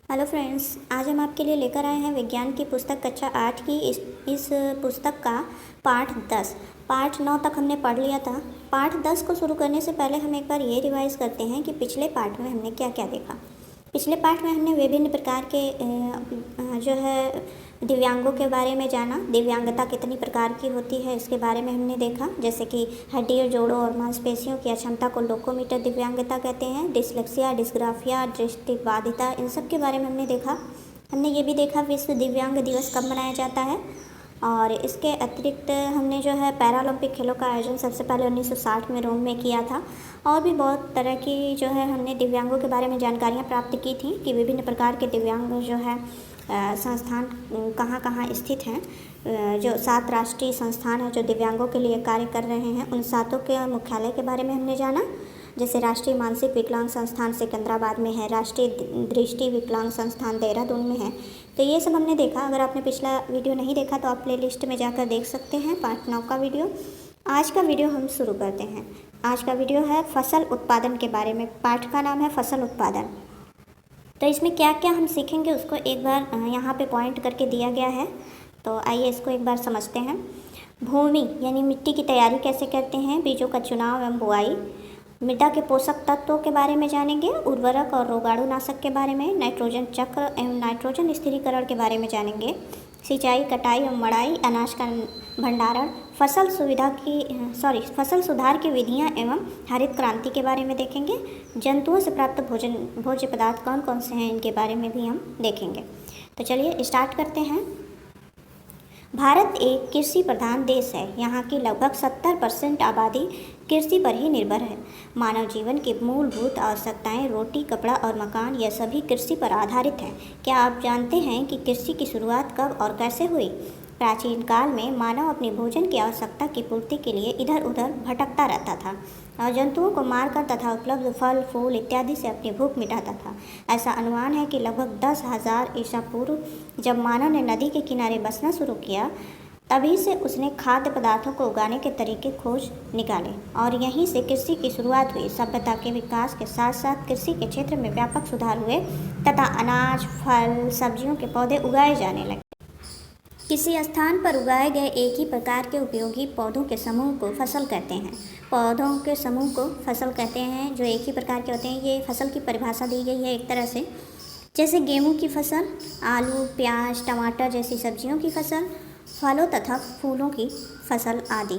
Hello friends, आज हम आपके लिए लेकर आए हैं विज्ञान की पुस्तक कक्षा 8 की इस पुस्तक का पाठ 10। पाठ 9 तक हमने पढ़ लिया था। पाठ 10 को शुरू करने से पहले हम एक बार ये रिवाइज करते हैं कि पिछले पाठ में हमने क्या क्या देखा। पिछले पाठ में हमने विभिन्न प्रकार के जो है दिव्यांगों के बारे में जाना। दिव्यांगता कितनी प्रकार की होती है इसके बारे में हमने देखा, जैसे कि हड्डियों, जोड़ों और मांसपेशियों की अक्षमता को लोकोमीटर दिव्यांगता कहते हैं। डिसलेक्सिया, डिस्ग्राफिया, दृष्टिबाधिता, इन सब के बारे में हमने देखा। हमने ये भी देखा विश्व दिव्यांग दिवस कब मनाया जाता है। और इसके अतिरिक्त हमने जो है पैरालंपिक खेलों का आयोजन सबसे पहले 1960 में रोम में किया था। और भी बहुत तरह की जो है हमने दिव्यांगों के बारे में जानकारियाँ प्राप्त की थी कि विभिन्न प्रकार के दिव्यांग जो है संस्थान कहाँ कहाँ स्थित हैं। जो 7 राष्ट्रीय संस्थान हैं जो दिव्यांगों के लिए कार्य कर रहे हैं, उन 7 के मुख्यालय के बारे में हमने जाना। जैसे राष्ट्रीय मानसिक विकलांग संस्थान सिकंदराबाद में है, राष्ट्रीय दृष्टि विकलांग संस्थान देहरादून में है। तो ये सब हमने देखा। अगर आपने पिछला वीडियो नहीं देखा तो आप प्लेलिस्ट में जाकर देख सकते हैं पार्ट 9 का वीडियो। आज का वीडियो हम शुरू करते हैं। आज का वीडियो है फसल उत्पादन के बारे में। पाठ का नाम है फसल उत्पादन। तो इसमें क्या क्या हम सीखेंगे उसको एक बार यहाँ पे पॉइंट करके दिया गया है। तो आइए इसको एक बार समझते हैं। भूमि यानी मिट्टी की तैयारी कैसे करते हैं, बीजों का चुनाव एवं बुआई, मृदा के पोषक तत्वों के बारे में जानेंगे, उर्वरक और रोगाणुनाशक के बारे में, नाइट्रोजन चक्र एवं नाइट्रोजन स्थिरीकरण के बारे में जानेंगे, सिंचाई, कटाई एवं मड़ाई, अनाज का भंडारण, फसल सुधार की विधियां एवं हरित क्रांति के बारे में देखेंगे। जंतुओं से प्राप्त भोज्य पदार्थ कौन कौन से हैं इनके बारे में भी हम देखेंगे। तो चलिए स्टार्ट करते हैं। भारत एक कृषि प्रधान देश है। यहाँ की लगभग 70% आबादी कृषि पर ही निर्भर है। मानव जीवन की मूलभूत आवश्यकताएं रोटी, कपड़ा और मकान, यह सभी कृषि पर आधारित हैं। क्या आप जानते हैं कि कृषि की शुरुआत कब और कैसे हुई? प्राचीन काल में मानव अपनी भोजन की आवश्यकता की पूर्ति के लिए इधर उधर भटकता रहता था और जंतुओं को मारकर तथा उपलब्ध फल, फूल इत्यादि से अपनी भूख मिटाता था। ऐसा अनुमान है कि लगभग 10,000 ईसा पूर्व जब मानव ने नदी के किनारे बसना शुरू किया, तभी से उसने खाद्य पदार्थों को उगाने के तरीके खोज निकाले और यहीं से कृषि की शुरुआत हुई। सभ्यता के विकास के साथ साथ कृषि के क्षेत्र में व्यापक सुधार हुए तथा अनाज, फल, सब्जियों के पौधे उगाए जाने लगे। किसी स्थान पर उगाए गए एक ही प्रकार के उपयोगी पौधों के समूह को फसल कहते हैं। पौधों के समूह को फसल कहते हैं जो एक ही प्रकार के होते हैं। ये फसल की परिभाषा दी गई है एक तरह से, जैसे गेहूं की फसल, आलू, प्याज, टमाटर जैसी सब्जियों की फसल, फलों तथा फूलों की फसल आदि।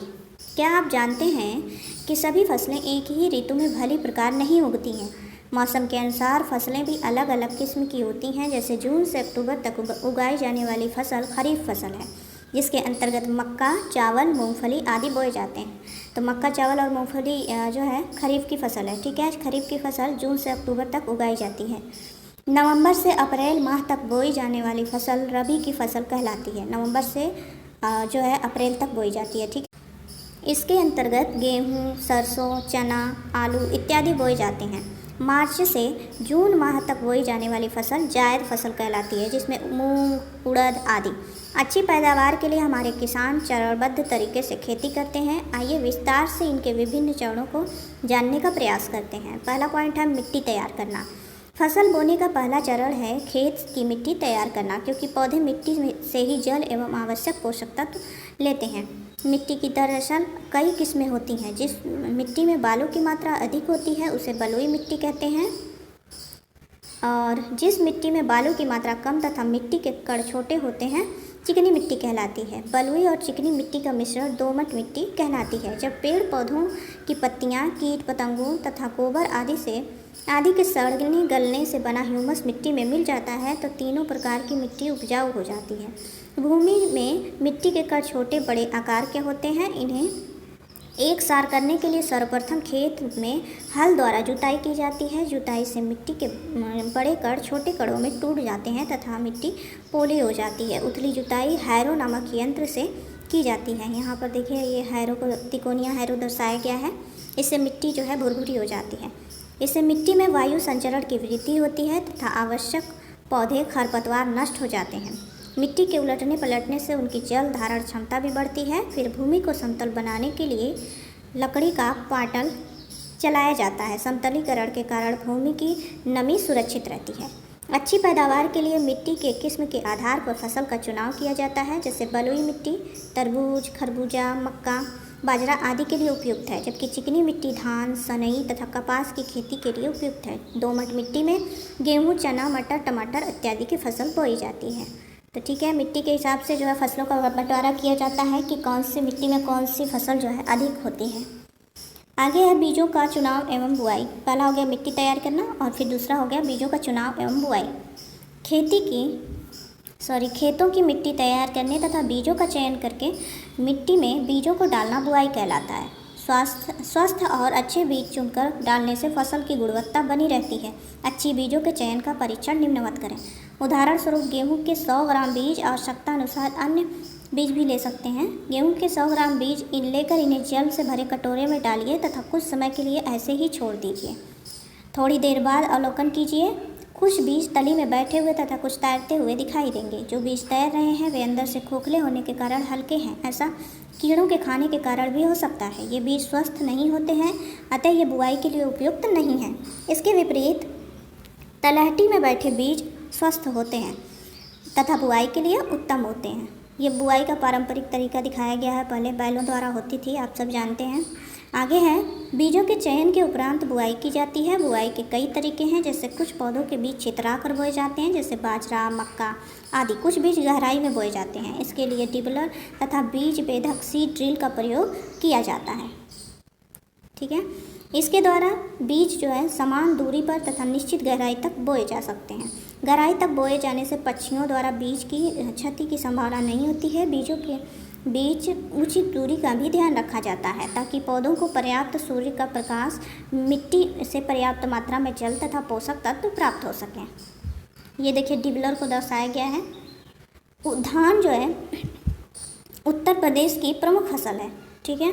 क्या आप जानते हैं कि सभी फसलें एक ही ऋतु में भली प्रकार नहीं उगती हैं? मौसम के अनुसार फसलें भी अलग अलग किस्म की होती हैं। जैसे जून से अक्टूबर तक उगाई जाने वाली फसल खरीफ फसल है, जिसके अंतर्गत मक्का, चावल, मूंगफली आदि बोए जाते हैं। तो मक्का, चावल और मूंगफली जो है खरीफ की फसल है। ठीक है, खरीफ की फसल जून से अक्टूबर तक उगाई जाती है। नवंबर से अप्रैल माह तक बोई जाने वाली फसल रबी की फसल कहलाती है। नवंबर से जो है अप्रैल तक बोई जाती है। ठीक, इसके अंतर्गत गेहूँ, सरसों, चना, आलू इत्यादि बोए जाते हैं। मार्च से जून माह तक बोई जाने वाली फसल जायद फसल कहलाती है, जिसमें मूंग, उड़द आदि। अच्छी पैदावार के लिए हमारे किसान चरणबद्ध तरीके से खेती करते हैं। आइए विस्तार से इनके विभिन्न चरणों को जानने का प्रयास करते हैं। पहला पॉइंट है मिट्टी तैयार करना। फसल बोने का पहला चरण है खेत की मिट्टी तैयार करना, क्योंकि पौधे मिट्टी से ही जल एवं आवश्यक पोषक तत्व लेते हैं। मिट्टी की दरअसल कई किस्में होती हैं। जिस मिट्टी में बालू की मात्रा अधिक होती है उसे बलुई मिट्टी कहते हैं, और जिस मिट्टी में बालू की मात्रा कम तथा मिट्टी के कण छोटे होते हैं चिकनी मिट्टी कहलाती है। बलुई और चिकनी मिट्टी का मिश्रण दोमट मिट्टी कहलाती है। जब पेड़ पौधों की पत्तियां कीट पतंगों तथा गोबर आदि के सड़ने गलने से बना ह्यूमस मिट्टी में मिल जाता है तो तीनों प्रकार की मिट्टी उपजाऊ हो जाती है। भूमि में मिट्टी के कण छोटे बड़े आकार के होते हैं। इन्हें एक सार करने के लिए सर्वप्रथम खेत में हल द्वारा जुताई की जाती है। जुताई से मिट्टी के बड़े कण छोटे कणों में टूट जाते हैं तथा मिट्टी पोली हो जाती है। उथली जुताई हैरो नामक यंत्र से की जाती है। यहाँ पर देखिए ये हैरो को तिकोनिया हैरो दर्शाया गया है। इससे मिट्टी जो है भुरभुरी हो जाती है। इससे मिट्टी में वायु संचरण की वृद्धि होती है तथा आवश्यक पौधे खरपतवार नष्ट हो जाते हैं। मिट्टी के उलटने पलटने से उनकी जल धारण क्षमता भी बढ़ती है। फिर भूमि को समतल बनाने के लिए लकड़ी का पाटल चलाया जाता है। समतलीकरण के कारण भूमि की नमी सुरक्षित रहती है। अच्छी पैदावार के लिए मिट्टी के किस्म के आधार पर फसल का चुनाव किया जाता है, जैसे बलुई मिट्टी तरबूज, खरबूजा, मक्का, बाजरा आदि के लिए उपयुक्त है, जबकि चिकनी मिट्टी धान, सनई तथा कपास की खेती के लिए उपयुक्त है। दोमट मिट्टी में गेहूँ, चना, मटर, टमाटर इत्यादि की फसल बोई जाती है। तो ठीक है, मिट्टी के हिसाब से जो है फसलों का बंटवारा किया जाता है कि कौन सी मिट्टी में कौन सी फसल जो है अधिक होती है। आगे है बीजों का चुनाव एवं बुआई। पहला हो गया मिट्टी तैयार करना और फिर दूसरा हो गया बीजों का चुनाव एवं बुआई। खेतों की मिट्टी तैयार करने तथा बीजों का चयन करके मिट्टी में बीजों को डालना बुआई कहलाता है। स्वस्थ और अच्छे बीज चुनकर डालने से फसल की गुणवत्ता बनी रहती है। अच्छी बीजों के चयन का परीक्षण निम्नवत करें। उदाहरण स्वरूप गेहूं के 100 ग्राम बीज आवश्यकता अनुसार अन्य बीज भी ले सकते हैं। गेहूं के 100 ग्राम बीज लेकर इन्हें जल से भरे कटोरे में डालिए तथा कुछ समय के लिए ऐसे ही छोड़ दीजिए। थोड़ी देर बाद अवलोकन कीजिए। कुछ बीज तली में बैठे हुए तथा कुछ तैरते हुए दिखाई देंगे। जो बीज तैर रहे हैं वे अंदर से खोखले होने के कारण हल्के हैं। ऐसा कीड़ों के खाने के कारण भी हो सकता है। ये बीज स्वस्थ नहीं होते हैं, अतः ये बुआई के लिए उपयुक्त नहीं है। इसके विपरीत तलहटी में बैठे बीज स्वस्थ होते हैं तथा बुआई के लिए उत्तम होते हैं। ये बुआई का पारंपरिक तरीका दिखाया गया है, पहले बैलों द्वारा होती थी, आप सब जानते हैं। आगे है बीजों के चयन के उपरांत बुआई की जाती है। बुआई के कई तरीके हैं, जैसे कुछ पौधों के बीज छितरा कर बोए जाते हैं, जैसे बाजरा, मक्का आदि। कुछ बीज गहराई में बोए जाते हैं। इसके लिए डिबलर तथा बीज बेधक सीड ड्रिल का प्रयोग किया जाता है। ठीक है, इसके द्वारा बीज जो है समान दूरी पर तथा निश्चित गहराई तक बोए जा सकते हैं। गहराई तक बोए जाने से पक्षियों द्वारा बीज की क्षति की संभावना नहीं होती है। बीजों के बीच उचित दूरी का भी ध्यान रखा जाता है ताकि पौधों को पर्याप्त सूर्य का प्रकाश, मिट्टी से पर्याप्त मात्रा में जल तथा पोषक तत्व प्राप्त हो सकें। ये देखिए डिबलर को दर्शाया गया है। धान जो है उत्तर प्रदेश की प्रमुख फसल है। ठीक है,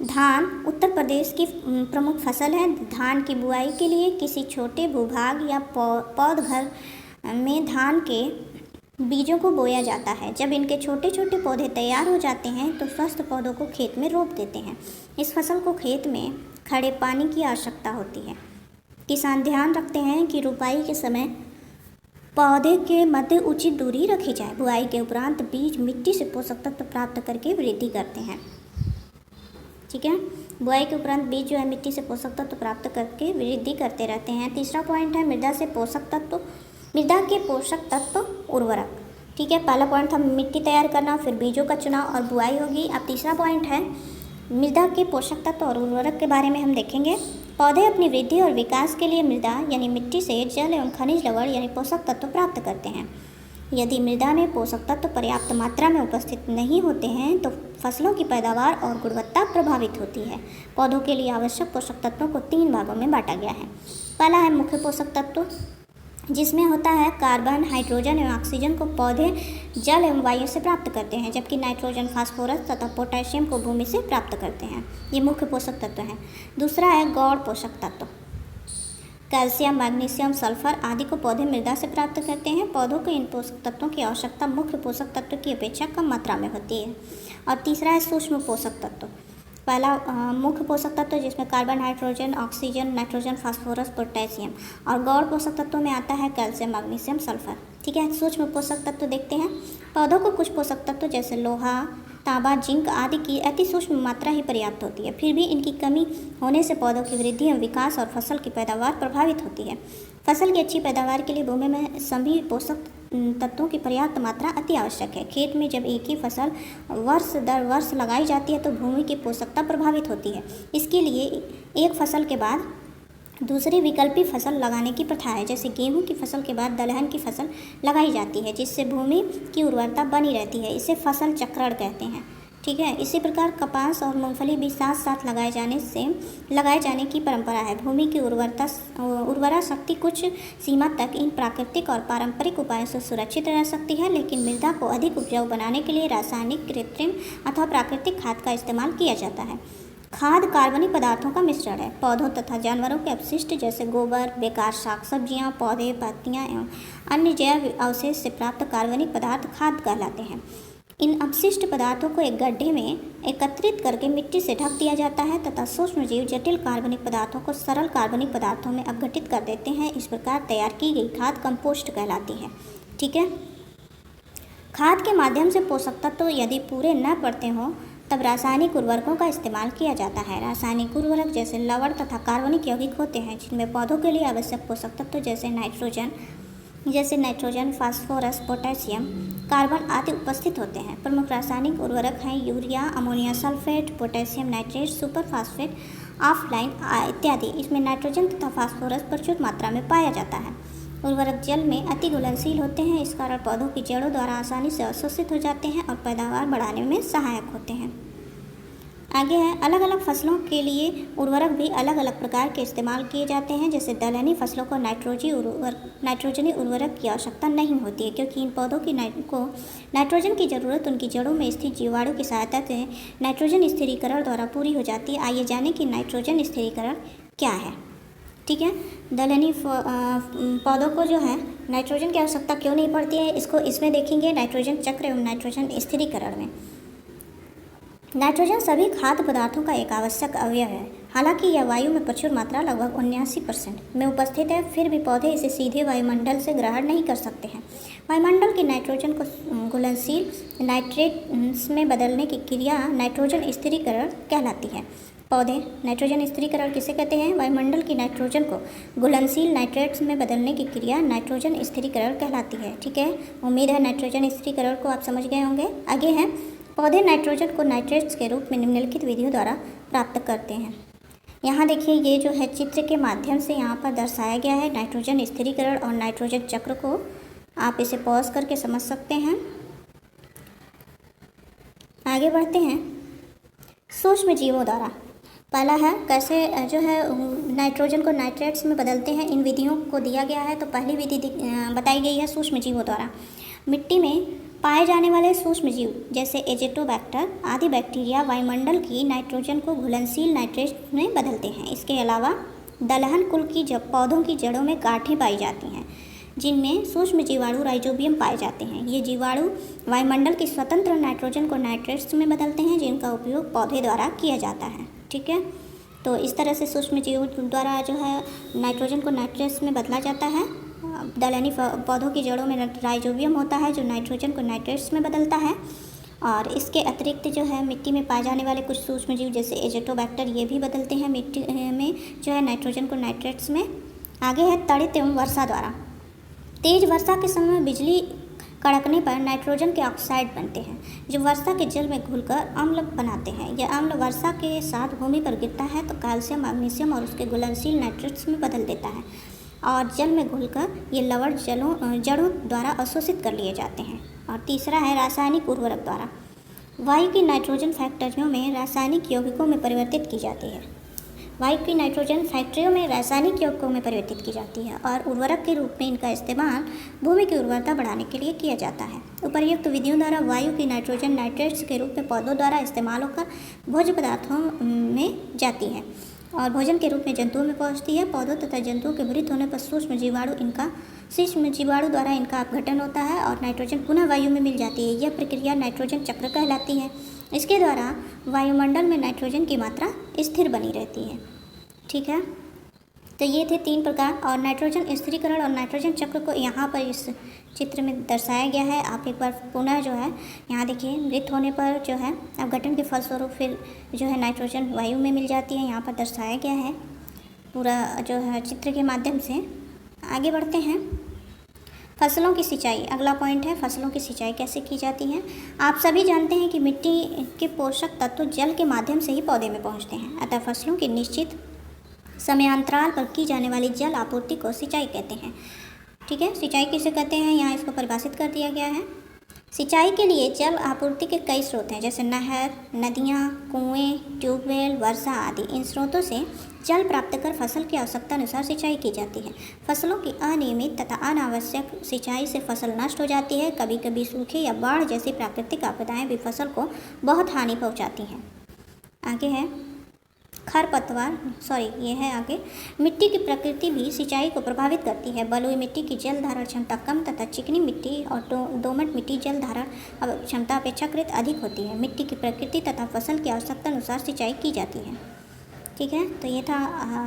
धान उत्तर प्रदेश की प्रमुख फसल है। धान की बुआई के लिए किसी छोटे भूभाग या पौध घर में धान के बीजों को बोया जाता है। जब इनके छोटे छोटे पौधे तैयार हो जाते हैं तो स्वस्थ पौधों को खेत में रोप देते हैं। इस फसल को खेत में खड़े पानी की आवश्यकता होती है। किसान ध्यान रखते हैं कि रुपाई के समय पौधे के मध्य उचित दूरी रखी जाए। बुआई के उपरांत बीज मिट्टी से पोषक तत्व प्राप्त करके वृद्धि करते हैं। ठीक है, बुआई के उपरांत बीज जो है मिट्टी से पोषक तत्व प्राप्त करके वृद्धि करते रहते हैं। तीसरा पॉइंट है मृदा से पोषक तत्व, मृदा के पोषक तत्व उर्वरक। ठीक है, पहला पॉइंट था मिट्टी तैयार करना, फिर बीजों का चुनाव और बुआई होगी। अब तीसरा पॉइंट है मृदा के पोषक तत्व और उर्वरक के बारे में हम देखेंगे। पौधे अपनी वृद्धि और विकास के लिए मृदा यानी मिट्टी से जल एवं खनिज लवण यानी पोषक तत्व प्राप्त करते हैं। यदि मृदा में पोषक तत्व पर्याप्त मात्रा में उपस्थित नहीं होते हैं तो फसलों की पैदावार और गुणवत्ता प्रभावित होती है। पौधों के लिए आवश्यक पोषक तत्वों को 3 भागों में बांटा गया है। पहला है मुख्य पोषक तत्व, जिसमें होता है कार्बन, हाइड्रोजन एवं ऑक्सीजन को पौधे जल एवं वायु से प्राप्त करते हैं, जबकि नाइट्रोजन, फास्फोरस तथा पोटेशियम को भूमि से प्राप्त करते हैं। ये मुख्य पोषक तत्व हैं। दूसरा है गौण पोषक तत्व, कैल्शियम, मैग्नीशियम, सल्फर आदि को पौधे मृदा से प्राप्त करते हैं। पौधों को इन पोषक तत्वों की आवश्यकता मुख्य पोषक तत्व की अपेक्षा कम मात्रा में होती है। और तीसरा है सूक्ष्म पोषक तत्व। पहला मुख्य पोषक तत्व जिसमें carbon, hydrogen, oxygen, nitrogen, phosphorus, potassium, और गौण पोषक तत्वों में आता है कैल्शियम, मैग्नीशियम, सल्फर। ठीक है, सूक्ष्म पोषक तत्व देखते हैं। पौधों को कुछ पोषक तत्व जैसे लोहा, तांबा, जिंक आदि की अति सूक्ष्म मात्रा ही पर्याप्त होती है। फिर भी इनकी कमी होने से पौधों की वृद्धि एवं विकास और फसल की पैदावार प्रभावित होती है। फसल की अच्छी पैदावार के लिए भूमि में सभी पोषक तत्वों की पर्याप्त मात्रा अति आवश्यक है। खेत में जब एक ही फसल वर्ष दर वर्ष लगाई जाती है तो भूमि की पोषकता प्रभावित होती है। इसके लिए एक फसल के बाद दूसरी विकल्पी फसल लगाने की प्रथा है। जैसे गेहूं की फसल के बाद दलहन की फसल लगाई जाती है, जिससे भूमि की उर्वरता बनी रहती है। इसे फसल चक्रण कहते हैं। ठीक है, इसी प्रकार कपास और मूंगफली भी साथ साथ लगाए जाने की परंपरा है। भूमि की उर्वरा शक्ति कुछ सीमा तक इन प्राकृतिक और पारंपरिक उपायों से सुरक्षित रह सकती है, लेकिन मृदा को अधिक उपजाऊ बनाने के लिए रासायनिक, कृत्रिम अथवा प्राकृतिक खाद का इस्तेमाल किया जाता है। खाद कार्बनिक पदार्थों का मिश्रण है। पौधों तथा जानवरों के अपशिष्ट जैसे गोबर, बेकार शाक सब्जियाँ, पौधे, पत्तियाँ एवं अन्य जैव अवशेष से प्राप्त कार्बनिक पदार्थ खाद कहलाते हैं। इन अपशिष्ट पदार्थों को एक गड्ढे में एकत्रित करके मिट्टी से ढक दिया जाता है तथा सूक्ष्मजीव जटिल कार्बनिक पदार्थों को सरल कार्बनिक पदार्थों में अपघटित कर देते हैं। इस प्रकार तैयार की गई खाद कंपोस्ट कहलाती है। ठीक है। खाद के माध्यम से पोषक तत्व यदि पूरे न पड़ते हों तब रासायनिक उर्वरकों का इस्तेमाल किया जाता है। रासायनिक उर्वरक जैसे लवण तथा कार्बनिक यौगिक होते हैं जिनमें पौधों के लिए आवश्यक पोषक तत्व जैसे नाइट्रोजन, फास्फोरस, पोटेशियम, कार्बन आदि उपस्थित होते हैं। प्रमुख रासायनिक उर्वरक हैं urea, ammonia sulphate, potassium nitrate, super phosphate, offline इत्यादि। इसमें नाइट्रोजन तथा फास्फोरस प्रचुर मात्रा में पाया जाता है। उर्वरक जल में अति घुलनशील होते हैं, इस कारण पौधों की जड़ों द्वारा आसानी से अवशोषित हो जाते हैं और पैदावार बढ़ाने में सहायक होते हैं। आगे है, अलग अलग फसलों के लिए उर्वरक भी अलग अलग प्रकार के इस्तेमाल किए जाते हैं। जैसे दलहनी फसलों को नाइट्रोजनी उर्वरक की आवश्यकता नहीं होती है क्योंकि इन पौधों की नाइट्रोजन की ज़रूरत उनकी जड़ों में स्थित जीवाणु की सहायता से नाइट्रोजन स्थिरीकरण द्वारा पूरी हो जाती है। आइए जानें कि नाइट्रोजन स्थिरीकरण क्या है। ठीक है। दलहनी पौधों को जो है नाइट्रोजन की आवश्यकता क्यों नहीं पड़ती है, इसको इसमें देखेंगे नाइट्रोजन चक्र एवं नाइट्रोजन स्थिरीकरण में। नाइट्रोजन सभी खाद्य पदार्थों का एक आवश्यक अवयव है। हालांकि यह वायु में प्रचुर मात्रा लगभग 79% में उपस्थित है, फिर भी पौधे इसे सीधे वायुमंडल से ग्रहण नहीं कर सकते हैं। वायुमंडल के नाइट्रोजन को घुलनशील नाइट्रेट्स में बदलने की क्रिया नाइट्रोजन स्थिरीकरण कहलाती है। पौधे नाइट्रोजन स्थिरीकरण किसे कहते हैं? वायुमंडल की नाइट्रोजन को घुलनशील नाइट्रेट्स में बदलने की क्रिया नाइट्रोजन स्थिरीकरण कहलाती है। ठीक है। उम्मीद है नाइट्रोजन स्थिरीकरण को आप समझ गए होंगे। आगे है, पौधे नाइट्रोजन को नाइट्रेट्स के रूप में निम्नलिखित विधियों द्वारा प्राप्त करते हैं। यहाँ देखिए, ये जो है चित्र के माध्यम से यहाँ पर दर्शाया गया है नाइट्रोजन स्थिरीकरण और नाइट्रोजन चक्र को। आप इसे पॉज करके समझ सकते हैं। आगे बढ़ते हैं, सूक्ष्म जीवों द्वारा। पहला है कैसे जो है नाइट्रोजन को नाइट्रेट्स में बदलते हैं, इन विधियों को दिया गया है। तो पहली विधि बताई गई है सूक्ष्म जीवों द्वारा। मिट्टी में पाए जाने वाले सूक्ष्म जीव जैसे एजेटोबैक्टर आदि बैक्टीरिया वायुमंडल की नाइट्रोजन को घुलनशील नाइट्रेट में बदलते हैं। इसके अलावा दलहन कुल की पौधों की जड़ों में गांठें पाई जाती हैं जिनमें सूक्ष्म जीवाणु राइजोबियम पाए जाते हैं। ये जीवाणु वायुमंडल की स्वतंत्र नाइट्रोजन को नाइट्रेट्स में बदलते हैं जिनका उपयोग पौधे द्वारा किया जाता है। ठीक है। तो इस तरह से सूक्ष्म जीवों द्वारा जो है नाइट्रोजन को नाइट्रेट्स में बदला जाता है। दलहनी पौधों की जड़ों में राइजोबियम होता है जो नाइट्रोजन को नाइट्रेट्स में बदलता है। और इसके अतिरिक्त जो है मिट्टी में पाए जाने वाले कुछ सूक्ष्म जीव जैसे एजेटोबैक्टर ये भी बदलते हैं मिट्टी में जो है नाइट्रोजन को नाइट्रेट्स में। आगे है तड़ित एवं वर्षा द्वारा। तेज वर्षा के समय बिजली कड़कने पर नाइट्रोजन के ऑक्साइड बनते हैं जो वर्षा के जल में घुलकर अम्ल बनाते हैं। यह अम्ल वर्षा के साथ भूमि पर गिरता है तो कैल्शियम, मैग्नीशियम और उसके घुलनशील नाइट्रेट्स में बदल देता है और जल में घुलकर ये लवण जड़ों द्वारा अवशोषित कर लिए जाते हैं। और तीसरा है रासायनिक उर्वरक द्वारा। वायु की नाइट्रोजन फैक्ट्रियों में रासायनिक यौगिकों में परिवर्तित की जाती है। वायु की नाइट्रोजन फैक्ट्रियों में रासायनिक यौगिकों में परिवर्तित की जाती है और उर्वरक के रूप में इनका इस्तेमाल भूमि की उर्वरता बढ़ाने के लिए किया जाता है। उपर्युक्त विधियों द्वारा वायु की नाइट्रोजन नाइट्रेट्स के रूप में पौधों द्वारा इस्तेमाल होकर भोज्य पदार्थों में जाती है और भोजन के रूप में जंतुओं में पहुंचती है। पौधों तथा जंतुओं के मृत होने पर सूक्ष्म जीवाणु द्वारा इनका अपघटन होता है और नाइट्रोजन पुनः वायु में मिल जाती है। यह प्रक्रिया नाइट्रोजन चक्र कहलाती है। इसके द्वारा वायुमंडल में नाइट्रोजन की मात्रा स्थिर बनी रहती है। ठीक है। तो ये थे 3 प्रकार और नाइट्रोजन स्थिरीकरण और नाइट्रोजन चक्र को यहाँ पर इस चित्र में दर्शाया गया है। आप एक बार पुनः जो है यहाँ देखिए, मृत होने पर जो है अपघटन के फलस्वरूप फिर जो है नाइट्रोजन वायु में मिल जाती है। यहाँ पर दर्शाया गया है पूरा जो है चित्र के माध्यम से। आगे बढ़ते हैं, फसलों की सिंचाई। अगला पॉइंट है फसलों की सिंचाई कैसे की जाती है। आप सभी जानते हैं कि मिट्टी के पोषक तत्व जल के माध्यम से ही पौधे में पहुँचते हैं, अतः फसलों की निश्चित समयांतराल पर की जाने वाली जल आपूर्ति को सिंचाई कहते हैं। ठीक है। सिंचाई किसे कहते हैं, यहाँ इसको परिभाषित कर दिया गया है। सिंचाई के लिए जल आपूर्ति के कई स्रोत हैं जैसे नहर, नदियाँ, कुएं, ट्यूबवेल, वर्षा आदि। इन स्रोतों से जल प्राप्त कर फसल की आवश्यकता अनुसार सिंचाई की जाती है। फसलों की अनियमित तथा अनावश्यक सिंचाई से फसल नष्ट हो जाती है। कभी कभी सूखे या बाढ़ जैसी प्राकृतिक आपदाएं भी फसल को बहुत हानि पहुंचाती हैं। आगे है, खरपतवार ये है आगे। मिट्टी की प्रकृति भी सिंचाई को प्रभावित करती है। बलुई मिट्टी की जल धारण क्षमता कम तथा चिकनी मिट्टी और दोमट मिट्टी जल धारण क्षमता अपेक्षाकृत अधिक होती है। मिट्टी की प्रकृति तथा फसल की आवश्यकता अनुसार सिंचाई की जाती है। ठीक है, तो ये था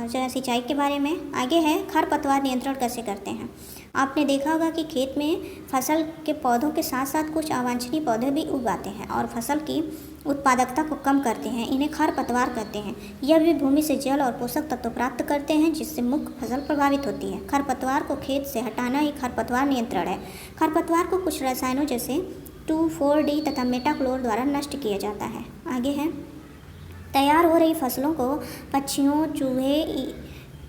जो है सिंचाई के बारे में। आगे है खरपतवार नियंत्रण कैसे करते हैं। आपने देखा होगा कि खेत में फसल के पौधों के साथ साथ कुछ अवांछनीय पौधे भी उगाते हैं और फसल की उत्पादकता को कम करते हैं। इन्हें खरपतवार कहते हैं। यह भी भूमि से जल और पोषक तत्व प्राप्त करते हैं, जिससे मुख्य फसल प्रभावित होती है। खरपतवार को खेत से हटाना ही खरपतवार नियंत्रण है। खरपतवार को कुछ रसायनों जैसे 2,4-D तथा मेटाक्लोर द्वारा नष्ट किया जाता है। आगे है तैयार हो रही फसलों को पक्षियों, चूहे,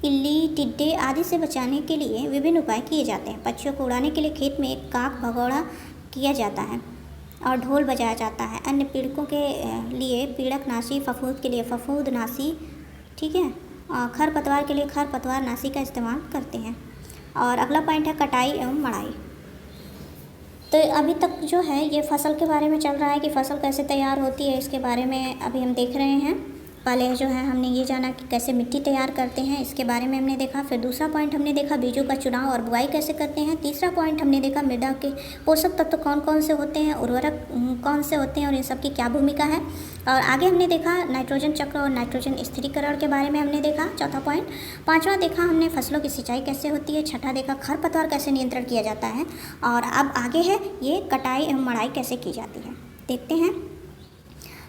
इल्ली, टिड्डे आदि से बचाने के लिए विभिन्न उपाय किए जाते हैं। पक्षियों को उड़ाने के लिए खेत में एक काक भगोड़ा किया जाता है और ढोल बजाया जाता है। अन्य पीड़कों के लिए पीड़कनाशी, फफूंद के लिए फफूंदनाशी, ठीक है, और खरपतवार के लिए खरपतवारनाशी का इस्तेमाल करते हैं। और अगला पॉइंट है कटाई एवं मड़ाई। तो अभी तक जो है ये फसल के बारे में चल रहा है कि फसल कैसे तैयार होती है, इसके बारे में अभी हम देख रहे हैं। पहले जो है हमने ये जाना कि कैसे मिट्टी तैयार करते हैं, इसके बारे में हमने देखा। फिर दूसरा पॉइंट हमने देखा बीजों का चुनाव और बुआई कैसे करते हैं। तीसरा पॉइंट हमने देखा मृदा के पोषक तत्व कौन कौन से होते हैं, उर्वरक कौन से होते हैं और इन सब की क्या भूमिका है। और आगे हमने देखा नाइट्रोजन चक्र और नाइट्रोजन स्थिरीकरण के बारे में हमने देखा, चौथा पॉइंट। पाँचवा देखा हमने फसलों की सिंचाई कैसे होती है। छठा देखा खरपतवार कैसे नियंत्रण किया जाता है। और अब आगे है ये कटाई एवं मड़ाई कैसे की जाती है, देखते हैं।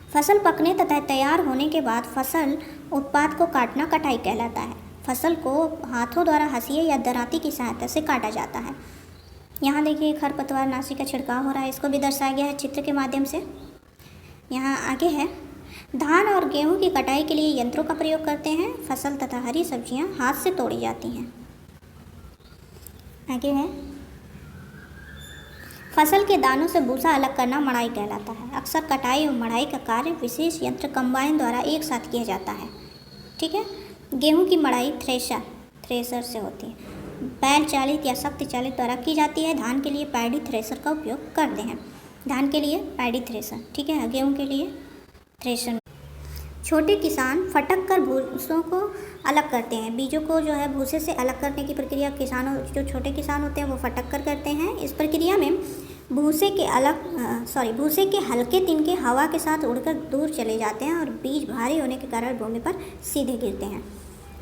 फसल पकने तथा तैयार होने के बाद फसल उत्पाद को काटना कटाई कहलाता है। फसल को हाथों द्वारा हंसिए या दराती की सहायता से काटा जाता है। यहाँ देखिए खरपतवारनाशी का छिड़काव हो रहा है, इसको भी दर्शाया गया है चित्र के माध्यम से। यहाँ आगे है धान और गेहूं की कटाई के लिए यंत्रों का प्रयोग करते हैं। फसल तथा हरी सब्जियां हाथ से तोड़ी जाती हैं। आगे है फसल के दानों से भूसा अलग करना मड़ाई कहलाता है। अक्सर कटाई और मड़ाई का कार्य विशेष यंत्र कंबाइन द्वारा एक साथ किया जाता है। ठीक है, गेहूं की मड़ाई थ्रेशर से होती है। बैल चालित या शक्ति चालित द्वारा की जाती है। धान के लिए पैडी थ्रेशर का उपयोग करते हैं। धान के लिए पैडी थ्रेशर, ठीक है, गेहूं के लिए थ्रेशर। छोटे किसान फटक कर भूसों को अलग करते हैं। बीजों को जो है भूसे से अलग करने की प्रक्रिया किसानों जो छोटे किसान होते हैं वो फटक कर करते हैं। इस प्रक्रिया में भूसे के हल्के तिनके हवा के साथ उड़कर दूर चले जाते हैं और बीज भारी होने के कारण भूमि पर सीधे गिरते हैं।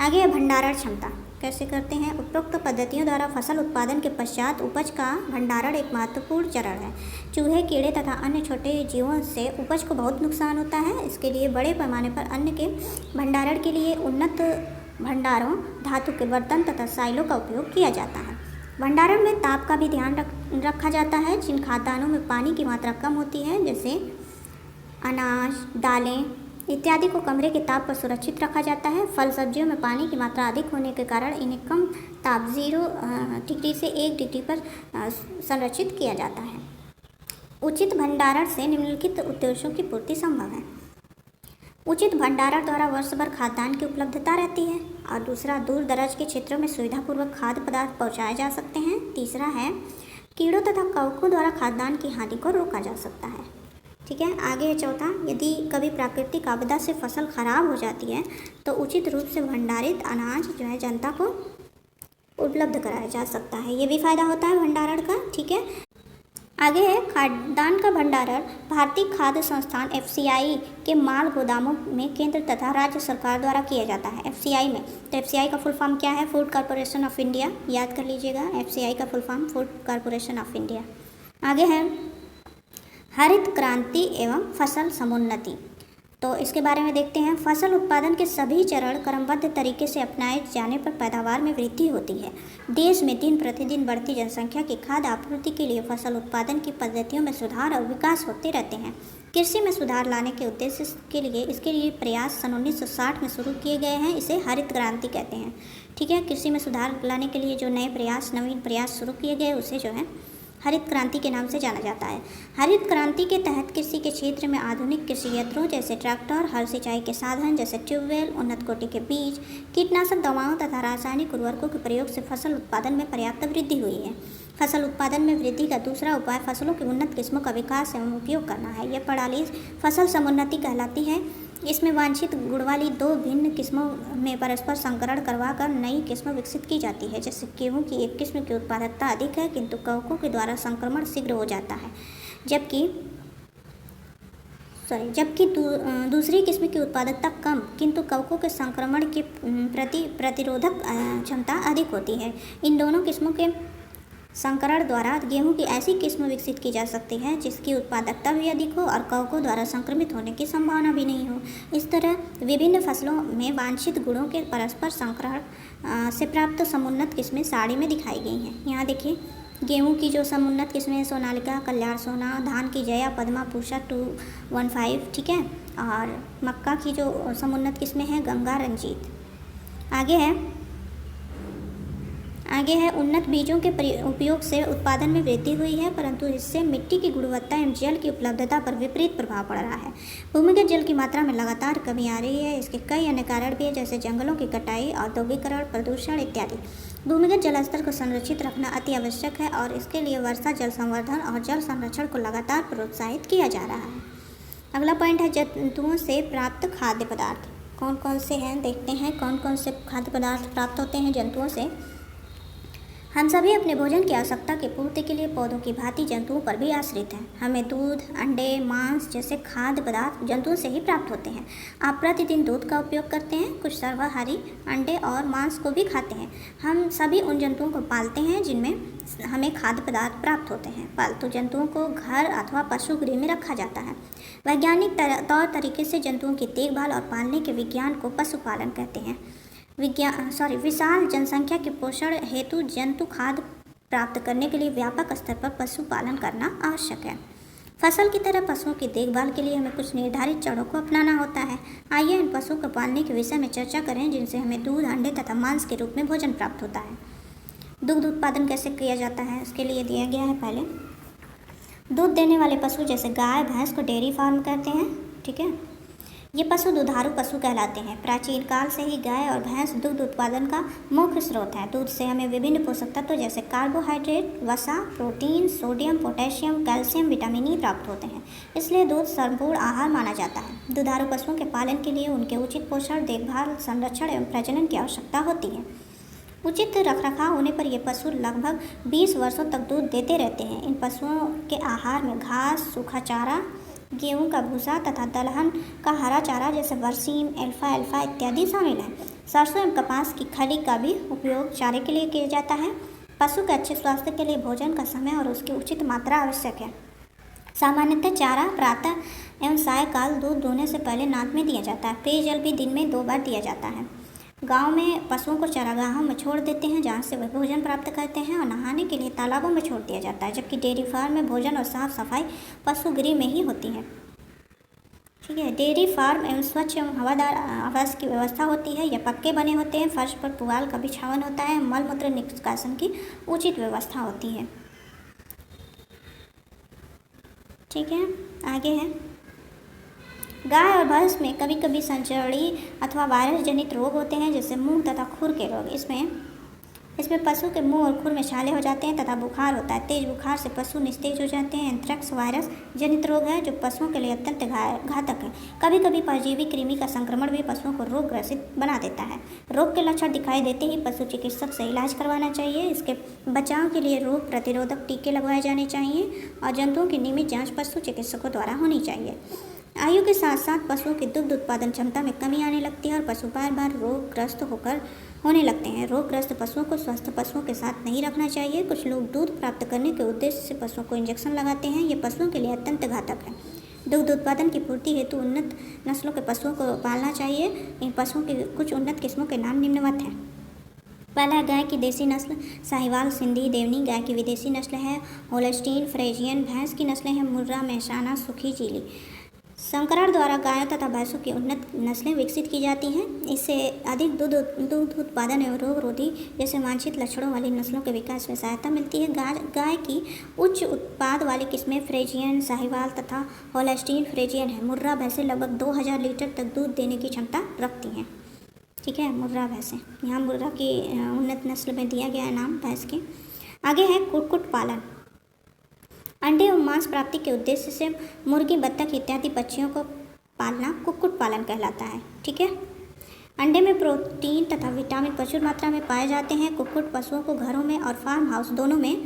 आगे है भंडारण क्षमता कैसे करते हैं। उपरोक्त पद्धतियों द्वारा फसल उत्पादन के पश्चात उपज का भंडारण एक महत्वपूर्ण चरण है। चूहे, कीड़े तथा अन्य छोटे जीवों से उपज को बहुत नुकसान होता है। इसके लिए बड़े पैमाने पर अन्न के भंडारण के लिए उन्नत भंडारों, धातु के बर्तन तथा साइलों का उपयोग किया जाता है। भंडारण में ताप का भी ध्यान रखा जाता है। जिन खाद्यान्नों में पानी की मात्रा कम होती है जैसे अनाज, दालें इत्यादि को कमरे के ताप पर सुरक्षित रखा जाता है। फल सब्जियों में पानी की मात्रा अधिक होने के कारण इन्हें कम ताप 0 डिग्री से 1 डिग्री पर संरक्षित किया जाता है। उचित भंडारण से निम्नलिखित उद्देश्यों की पूर्ति संभव है। उचित भंडारण द्वारा वर्ष भर खाद्यान्न की उपलब्धता रहती है। और दूसरा, दूर दराज के क्षेत्रों में सुविधापूर्वक खाद्य पदार्थ पहुँचाए जा सकते हैं। तीसरा है कीड़ों तथा कवकों द्वारा खाद्यान्न की हानि को रोका जा सकता है। ठीक है, आगे है चौथा, यदि कभी प्राकृतिक आपदा से फसल खराब हो जाती है तो उचित रूप से भंडारित अनाज जो है जनता को उपलब्ध कराया जा सकता है। ये भी फायदा होता है भंडारण का। ठीक है, आगे है खाद्यान्न का भंडारण। भारतीय खाद्य संस्थान FCI के माल गोदामों में केंद्र तथा राज्य सरकार द्वारा किया जाता है। FCI में, तो FCI का फुल फॉर्म क्या है? फूड कॉरपोरेशन ऑफ इंडिया, याद कर लीजिएगा। FCI का full form food corporation of India. आगे है हरित क्रांति एवं फसल समुन्नति। तो इसके बारे में देखते हैं। फसल उत्पादन के सभी चरण क्रमबद्ध तरीके से अपनाए जाने पर पैदावार में वृद्धि होती है। देश में दिन प्रतिदिन बढ़ती जनसंख्या की खाद्य आपूर्ति के लिए फसल उत्पादन की पद्धतियों में सुधार और विकास होते रहते हैं। कृषि में सुधार लाने के उद्देश्य के लिए इसके लिए प्रयास सन 1960 में शुरू किए गए हैं। इसे हरित क्रांति कहते हैं। ठीक है, कृषि में सुधार लाने के लिए जो नवीन प्रयास शुरू किए गए उसे जो है हरित क्रांति के नाम से जाना जाता है। हरित क्रांति के तहत कृषि के क्षेत्र में आधुनिक कृषि यंत्रों जैसे ट्रैक्टर, हल सिंचाई के साधन जैसे ट्यूबवेल, उन्नत कोटि के बीज, कीटनाशक दवाओं तथा रासायनिक उर्वरकों के प्रयोग से फसल उत्पादन में पर्याप्त वृद्धि हुई है। फसल उत्पादन में वृद्धि का दूसरा उपाय फसलों की उन्नत किस्मों का विकास एवं उपयोग करना है। यह प्रणाली फसल समुन्नति कहलाती है। इसमें वांछित गुण वाली 2 भिन्न किस्मों में परस्पर संकरण करवाकर नई किस्म विकसित की जाती है। जैसे गेहूं की एक किस्म की उत्पादकता अधिक है, किंतु कवकों के द्वारा संक्रमण शीघ्र हो जाता है, जबकि दूसरी किस्म की उत्पादकता कम, किंतु कवकों के संक्रमण के प्रति प्रतिरोधक क्षमता अधिक होती है। इन दोनों किस्मों के संकरण द्वारा गेहूं की ऐसी किस्म विकसित की जा सकती है जिसकी उत्पादकता भी अधिक हो और कवकों द्वारा संक्रमित होने की संभावना भी नहीं हो। इस तरह विभिन्न फसलों में वांछित गुणों के परस्पर संकरण से प्राप्त समुन्नत किस्में साड़ी में दिखाई गई हैं। यहाँ देखिए, गेहूं की जो समुन्नत किस्में हैं, सोनालिका, कल्याण सोना, धान की जया, पद्मा, पूषा 215, ठीक है, और मक्का की जो समुन्नत किस्में हैं, गंगा, रंजीत। आगे है उन्नत बीजों के उपयोग से उत्पादन में वृद्धि हुई है, परंतु इससे मिट्टी की गुणवत्ता एवं जल की उपलब्धता पर विपरीत प्रभाव पड़ रहा है। भूमिगत जल की मात्रा में लगातार कमी आ रही है। इसके कई अन्य कारण भी है, जैसे जंगलों की कटाई, औद्योगिकरण, प्रदूषण इत्यादि। भूमिगत जल स्तर को संरक्षित रखना अति आवश्यक है और इसके लिए वर्षा जल संवर्धन और जल संरक्षण को लगातार प्रोत्साहित किया जा रहा है। अगला पॉइंट है जंतुओं से प्राप्त खाद्य पदार्थ। कौन कौन से हैं देखते हैं, कौन कौन से खाद्य पदार्थ प्राप्त होते हैं जंतुओं से। हम सभी अपने भोजन की आवश्यकता की पूर्ति के लिए पौधों की भांति जंतुओं पर भी आश्रित हैं। हमें दूध, अंडे, मांस जैसे खाद्य पदार्थ जंतुओं से ही प्राप्त होते हैं। आप प्रतिदिन दूध का उपयोग करते हैं, कुछ सर्वाहारी अंडे और मांस को भी खाते हैं। हम सभी उन जंतुओं को पालते हैं जिनमें हमें खाद्य पदार्थ प्राप्त होते हैं। पालतू जंतुओं को घर अथवा पशु गृह में रखा जाता है। वैज्ञानिक तौर तरीके से जंतुओं की देखभाल और पालने के विज्ञान को पशुपालन कहते हैं। विशाल जनसंख्या के पोषण हेतु जंतु खाद्य प्राप्त करने के लिए व्यापक स्तर पर पशुपालन करना आवश्यक है। फसल की तरह पशुओं की देखभाल के लिए हमें कुछ निर्धारित चरणों को अपनाना होता है। आइए इन पशुओं को पालने के विषय में चर्चा करें, जिनसे हमें दूध, अंडे तथा मांस के रूप में भोजन प्राप्त होता है। दुग्ध उत्पादन कैसे किया जाता है, उसके लिए दिया गया है। पहले दूध देने वाले पशु जैसे गाय, भैंस को डेयरी फार्म कहते हैं, ठीक है। ये पशु दुधारू पशु कहलाते हैं। प्राचीन काल से ही गाय और भैंस दुग्ध उत्पादन का मुख्य स्रोत है। दूध से हमें विभिन्न पोषक तत्व जैसे कार्बोहाइड्रेट, वसा, protein, sodium, potassium, calcium, vitamin E प्राप्त होते हैं। इसलिए दूध संपूर्ण आहार माना जाता है। दुधारू पशुओं के पालन के लिए उनके उचित पोषण, देखभाल, संरक्षण एवं प्रजनन की आवश्यकता होती है। उचित रखरखाव होने पर ये पशु लगभग 20 वर्षों तक दूध देते रहते हैं। इन पशुओं के आहार में घास, सूखा चारा, गेहूं का भूसा तथा दलहन का हरा चारा जैसे बरसीम, एल्फा इत्यादि शामिल है। सरसों एवं कपास की खली का भी उपयोग चारे के लिए किया जाता है। पशु के अच्छे स्वास्थ्य के लिए भोजन का समय और उसकी उचित मात्रा आवश्यक है। सामान्यतः चारा प्रातः एवं सायकाल दूध दोहने से पहले नाक में दिया जाता है। पेयजल भी दिन में 2 बार दिया जाता है। गांव में पशुओं को चरागाहों में छोड़ देते हैं, जहां से वे भोजन प्राप्त करते हैं, और नहाने के लिए तालाबों में छोड़ दिया जाता है। जबकि डेयरी फार्म में भोजन और साफ सफाई पशु गृह में ही होती है, ठीक है। डेयरी फार्म एवं स्वच्छ एवं हवादार आवास की व्यवस्था होती है। यह पक्के बने होते हैं। फर्श पर पुआल का बिछावन होता है। मल मूत्र निष्कासन की उचित व्यवस्था होती है, ठीक है। आगे है गाय और भैंस में कभी कभी संचरणी अथवा वायरस जनित रोग होते हैं, जैसे मुंह तथा खुर के रोग। इसमें पशु के मुंह और खुर में छाले हो जाते हैं तथा बुखार होता है। तेज बुखार से पशु निस्तेज हो जाते हैं। एंथ्रेक्स वायरस जनित रोग है जो पशुओं के लिए अत्यंत घातक है। कभी कभी परजीवी कृमि का संक्रमण भी पशुओं को रोग ग्रसित बना देता है। रोग के लक्षण दिखाई देते ही पशु चिकित्सक से इलाज करवाना चाहिए। इसके बचाव के लिए रोग प्रतिरोधक टीके लगवाए जाने चाहिए और जंतुओं की नियमित जाँच पशु चिकित्सकों द्वारा होनी चाहिए। आयु के साथ साथ पशुओं की दुग्ध उत्पादन क्षमता में कमी आने लगती है और पशु बार बार रोगग्रस्त होने लगते हैं। रोगग्रस्त पशुओं को स्वस्थ पशुओं के साथ नहीं रखना चाहिए। कुछ लोग दूध प्राप्त करने के उद्देश्य से पशुओं को इंजेक्शन लगाते हैं। ये पशुओं के लिए अत्यंत घातक है। दुग्ध उत्पादन की पूर्ति हेतु उन्नत नस्लों के पशुओं को पालना चाहिए। इन पशुओं की कुछ उन्नत किस्मों के नाम निम्नवत हैं। पहला है गाय की देसी नस्ल साहिवाल, सिंधी, देवनी। गाय की विदेशी नस्ल है होल्स्टीन फ्रीजियन। भैंस की नस्लें हैं मुर्रा, मेहसाना, सुखी, चीली। संकरण द्वारा गायों तथा भैंसों की उन्नत नस्लें विकसित की जाती हैं। इससे अधिक दूध उत्पादन एवं रोग रोधी जैसे वांछित लक्षणों वाली नस्लों के विकास में सहायता मिलती है। गाय की उच्च उत्पाद वाली किस्में फ्रीजियन, साहिवाल तथा होल्स्टीन फ्रीजियन है। मुर्रा भैंसें लगभग 2000 लीटर तक दूध देने की क्षमता रखती हैं, ठीक है। मुर्रा भैंसें, यहाँ मुर्रा की उन्नत नस्ल में दिया गया है नाम भैंस के। आगे है कुक्कुट पालन। अंडे और मांस प्राप्ति के उद्देश्य से मुर्गी, बत्तख इत्यादि पक्षियों को पालना कुक्कुट पालन कहलाता है। ठीक है। अंडे में प्रोटीन तथा विटामिन प्रचुर मात्रा में पाए जाते हैं। कुक्कुट पशुओं को घरों में और फार्म हाउस दोनों में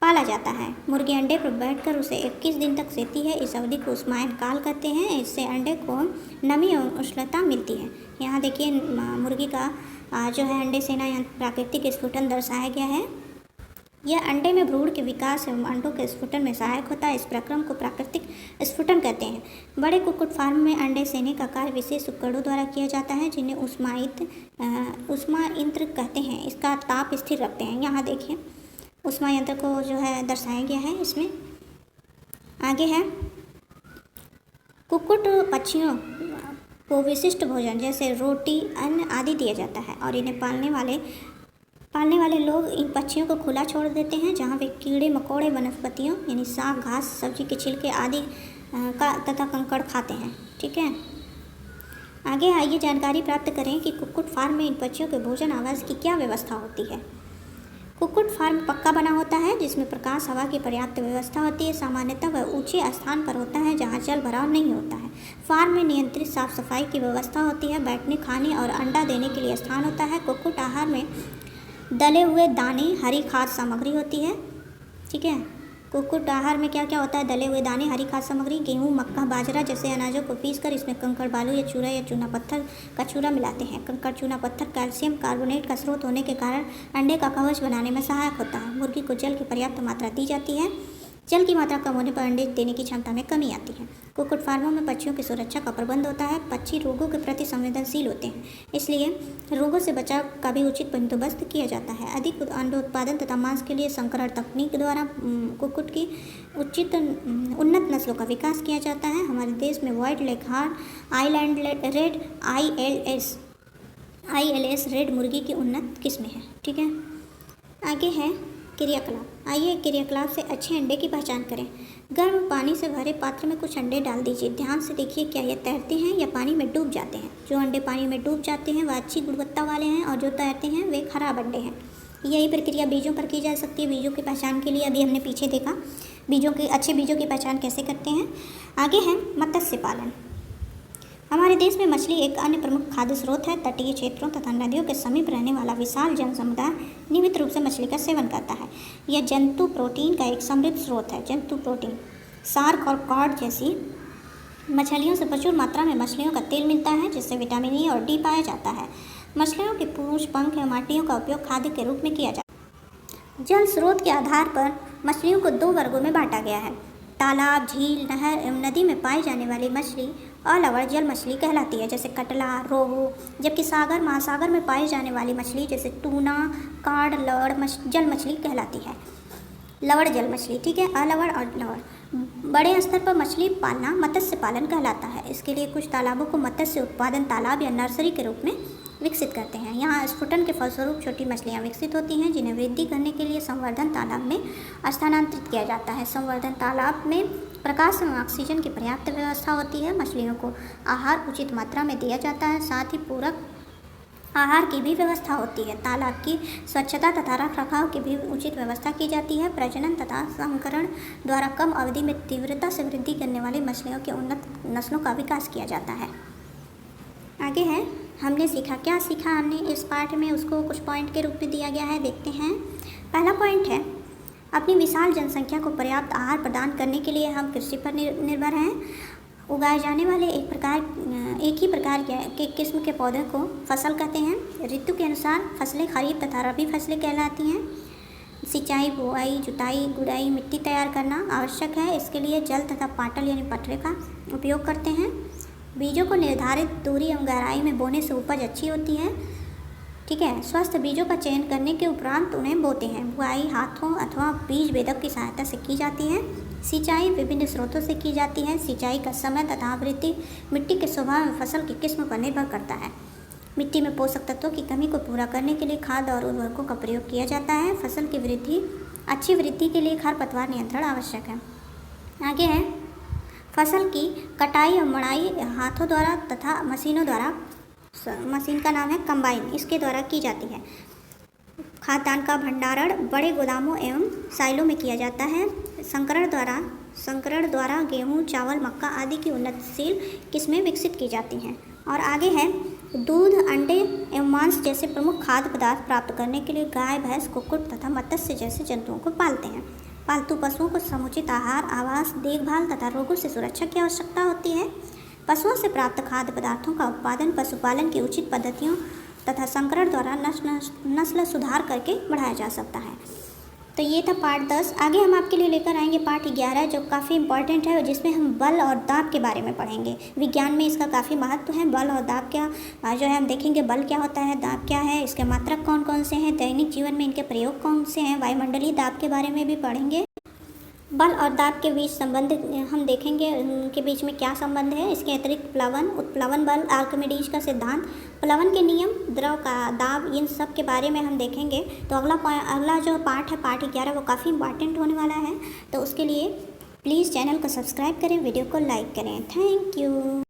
पाला जाता है। मुर्गी अंडे पर बैठकर उसे 21 दिन तक सेती है। इस अवधि को उष्मायन काल कहते हैं। इससे अंडे को नमी एवं उष्णता मिलती है। यहाँ देखिए मुर्गी का जो है अंडे सेना यंत्र प्राकृतिक स्फुटन दर्शाया गया है। यह अंडे में भ्रूण के विकास एवं अंडों के स्फुटन में सहायक होता है। इस प्रक्रम को प्राकृतिक स्फुटन कहते हैं। बड़े कुक्कुट फार्म में अंडे सेने का कार्य विशेष उपकरणों द्वारा किया जाता है जिन्हें उष्मा यंत्र कहते हैं। इसका ताप स्थिर रखते हैं। यहाँ देखिए उष्मा यंत्र को जो है दर्शाया गया है इसमें। आगे है कुक्कुट पक्षियों को विशिष्ट भोजन जैसे रोटी अन्न आदि दिया जाता है और इन्हें पालने वाले लोग इन पक्षियों को खुला छोड़ देते हैं जहाँ वे कीड़े मकोड़े वनस्पतियों यानी साग घास सब्जी के छिलके आदि का तथा कंकड़ खाते हैं। ठीक है। आगे आइए जानकारी प्राप्त करें कि कुक्कुट फार्म में इन पक्षियों के भोजन आवास की क्या व्यवस्था होती है। कुक्कुट फार्म पक्का बना होता है जिसमें प्रकाश हवा की पर्याप्त व्यवस्था होती है। सामान्यतः वह ऊंचे स्थान पर होता है जहां जल भराव नहीं होता है। फार्म में नियंत्रित साफ सफाई की व्यवस्था होती है। बैठने खाने और अंडा देने के लिए स्थान होता है। कुक्कुट आहार में दले हुए दाने हरी खाद्य सामग्री होती है। ठीक है। कुक्कुट आहार में क्या क्या होता है? दले हुए दाने हरी खाद्य सामग्री गेहूँ मक्का बाजरा जैसे अनाजों को पीसकर इसमें कंकड़ बालू या चूना पत्थर का चूरा मिलाते हैं। कंकड़ चूना पत्थर कैल्शियम कार्बोनेट का स्रोत होने के कारण अंडे का कवच बनाने में सहायक होता है। मुर्गी को जल की पर्याप्त मात्रा दी जाती है। जल की मात्रा कम होने पर अंडे देने की क्षमता में कमी आती है। कुक्कुट फार्मों में पक्षियों की सुरक्षा का प्रबंध होता है। पक्षी रोगों के प्रति संवेदनशील होते हैं इसलिए रोगों से बचाव का भी उचित बंदोबस्त किया जाता है। अधिक अंडों उत्पादन तथा मांस के लिए संकरण तकनीक द्वारा कुक्कुट की उन्नत नस्लों का विकास किया जाता है। हमारे देश में white leghorn island red ILS red मुर्गी की उन्नत किस्में हैं। ठीक है। आगे है क्रियाकलाप। आइए क्रियाकलाप से अच्छे अंडे की पहचान करें। गर्म पानी से भरे पात्र में कुछ अंडे डाल दीजिए। ध्यान से देखिए क्या ये तैरते हैं या पानी में डूब जाते हैं। जो अंडे पानी में डूब जाते हैं वह अच्छी गुणवत्ता वाले हैं और जो तैरते हैं वे खराब अंडे हैं। यही प्रक्रिया बीजों पर की जा सकती है। बीजों की पहचान के लिए अभी हमने पीछे देखा अच्छे बीजों की पहचान कैसे करते हैं। आगे है मत्स्य पालन। हमारे देश में मछली एक अन्य प्रमुख खाद्य स्रोत है। तटीय क्षेत्रों तथा नदियों के समीप रहने वाला विशाल जन समुदाय नियमित रूप से मछली का सेवन करता है। यह जंतु प्रोटीन का एक समृद्ध स्रोत है। जंतु प्रोटीन शार्क और कॉड जैसी मछलियों से प्रचुर मात्रा में मछलियों का तेल मिलता है जिससे विटामिन E और D पाया जाता है। मछलियों के पूंछ पंख एवं माटियों का उपयोग खाद्य के रूप में किया जाता है। जल स्रोत के आधार पर मछलियों को 2 वर्गों में बांटा गया है। तालाब झील नहर एवं नदी में पाई जाने वाली मछली अलवड़ जल मछली कहलाती है जैसे कटला रोहू। जबकि सागर महासागर में पाई जाने वाली मछली जैसे टूना कार्ड लवड़ जल मछली कहलाती है। लवड़ जल मछली। ठीक है। अलवड़ और लवड़। बड़े स्तर पर मछली पालना मत्स्य पालन कहलाता है। इसके लिए कुछ तालाबों को मत्स्य उत्पादन तालाब या नर्सरी के रूप में विकसित करते हैं। यहाँ स्फुटन के फलस्वरूप छोटी मछलियाँ विकसित होती हैं जिन्हें वृद्धि करने के लिए संवर्धन तालाब में स्थानांतरित किया जाता है। संवर्धन तालाब में प्रकाश एवं ऑक्सीजन की पर्याप्त व्यवस्था होती है। मछलियों को आहार उचित मात्रा में दिया जाता है। साथ ही पूरक आहार की भी व्यवस्था होती है। तालाब की स्वच्छता तथा रखरखाव की भी उचित व्यवस्था की जाती है। प्रजनन तथा संकरण द्वारा कम अवधि में तीव्रता से वृद्धि करने वाली मछलियों के उन्नत नस्लों का विकास किया जाता है। आगे है हमने सीखा। क्या सीखा हमने इस पाठ में उसको कुछ पॉइंट के रूप में दिया गया है। देखते हैं। पहला पॉइंट है अपनी विशाल जनसंख्या को पर्याप्त आहार प्रदान करने के लिए हम कृषि पर निर्भर हैं। उगाए जाने वाले एक ही प्रकार के किस्म के पौधों को फसल कहते हैं। ऋतु के अनुसार फसलें खरीफ तथा रबी फसलें कहलाती हैं। सिंचाई बुआई जुताई गुड़ाई मिट्टी तैयार करना आवश्यक है। इसके लिए जल तथा पाटल यानी पटरे का उपयोग करते हैं। बीजों को निर्धारित दूरी एवं गहराई में बोने से उपज अच्छी होती है। ठीक है। स्वस्थ बीजों का चयन करने के उपरांत उन्हें बोते हैं। बुआई हाथों अथवा बीज वेदक की सहायता से की जाती है। सिंचाई विभिन्न स्रोतों से की जाती है। सिंचाई का समय तथा आवृत्ति मिट्टी के स्वभाव में फसल की किस्म पर निर्भर करता है। मिट्टी में पोषक तत्वों की कमी को पूरा करने के लिए खाद और उर्वरकों का प्रयोग किया जाता है। फसल की अच्छी वृद्धि के लिए खरपतवार नियंत्रण आवश्यक है। आगे है फसल की कटाई और मड़ाई हाथों द्वारा तथा मशीनों द्वारा। मशीन का नाम है कंबाइन। इसके द्वारा की जाती है। खाद्यान्न का भंडारण बड़े गोदामों एवं साइलों में किया जाता है। संकरण द्वारा गेहूँ, चावल, मक्का आदि की उन्नतशील किस्में विकसित की जाती हैं। और आगे है, दूध, अंडे एवं मांस जैसे प्रमुख खाद्य पदार्थ प्राप्त करने के लिए गाय, भैंस, कुक्कुट तथा मत्स्य जैसे जंतुओं को पालते हैं। पालतू पशुओं को समुचित आहार, आवास, देखभाल तथा रोगों से सुरक्षा की आवश्यकता होती है। पशुओं से प्राप्त खाद्य पदार्थों का उत्पादन पशुपालन की उचित पद्धतियों तथा संकरण द्वारा नस्ल सुधार करके बढ़ाया जा सकता है। तो ये था पार्ट 10। आगे हम आपके लिए लेकर आएंगे पार्ट 11, जो काफ़ी इंपॉर्टेंट है, जिसमें हम बल और दाब के बारे में पढ़ेंगे। विज्ञान में इसका काफ़ी महत्व है। बल और दाब क्या जो है हम देखेंगे, बल क्या होता है, दाब क्या है, इसके मात्रक कौन कौन से हैं, दैनिक जीवन में इनके प्रयोग कौन से हैं, वायुमंडलीय दाब के बारे में भी पढ़ेंगे। बल और दाब के बीच संबंध हम देखेंगे, उनके बीच में क्या संबंध है। इसके अतिरिक्त प्लवन, उत्प्लवन बल, आर्किमिडीज का सिद्धांत, प्लवन के नियम, द्रव का दाब, इन सब के बारे में हम देखेंगे। तो अगला जो पार्ट है, पार्ट 11, वो काफ़ी इंपॉर्टेंट होने वाला है। तो उसके लिए प्लीज़ चैनल को सब्सक्राइब करें, वीडियो को लाइक करें। Thank you.